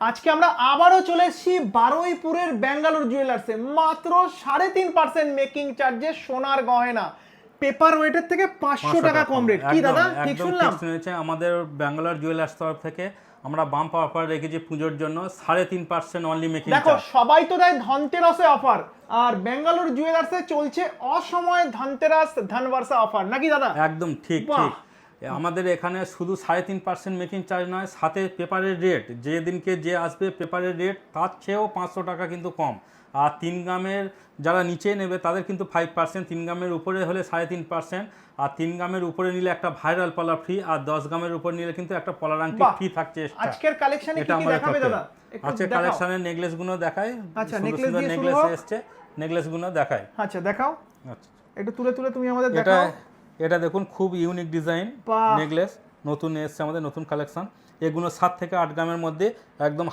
আজকে আমরা আবারও চলে এসেছি বারুইপুরের ব্যাঙ্গালোর জুয়েলার্সে মাত্র 3.5% মেকিং চার্জে সোনার গয়না পেপার ওয়েটের থেকে 500 টাকা কম রেট। কি দাদা ঠিক শুনলাম? শুনেছে আমাদের ব্যাঙ্গালোর জুয়েলার্স তরফ থেকে আমরা বাম্প অফার রেখেছি পুজোর জন্য 3.5% অনলি মেকিং দেখো চার্জ। সবাই তো দেয় ধনতেরাসে অফার, আর ব্যাঙ্গালোর জুয়েলার্সে চলছে অসময়ে ধনতেরাস ধনবর্ষা অফার, নাকি দাদা? একদম ঠিক বাহ। ঠিক। আমাদের এখানে শুধু 3.5% মেকিং চার্জ নয়, সাথে পেপারের রেট যেদিনকে যে আসবে পেপারের রেট তার চেয়েও 500 টাকা কিন্তু কম। আর 3 গ্রামের যারা নিচে নেবে তাদের কিন্তু 5%, 3 গ্রামের উপরে হলে 3.5%, আর 3 গ্রামের উপরে নিলে একটা ভাইরাল পলা ফ্রি, আর 10 গ্রামের উপর নিলে কিন্তু একটা পলার আংটি বাহ। ফ্রি থাকছে extra। আজকের কালেকশনে কি এটা কি আমাদের দেখাবে তরফে। দাদা? একটু আজকে দেখাও। কালেকশনের নেকলেসগুলো দেখাই। আচ্ছা, সুন্দর necklace সুন্দর দিয়ে শুরু নেকলেস হোক। এসছে, নেকলেসগুলো দেখাই। আচ্ছা দেখাও, আচ্ছা, একটু তুলে তুলে তুমি আমাদের এটা দেখাও। এটা দেখুন খুব ইউনিক ডিজাইন বাহ। নেকলেস, নতুন এসছে আমাদের নতুন কালেকশন। এগুলো 7 থেকে 8 গ্রামের মধ্যে একদম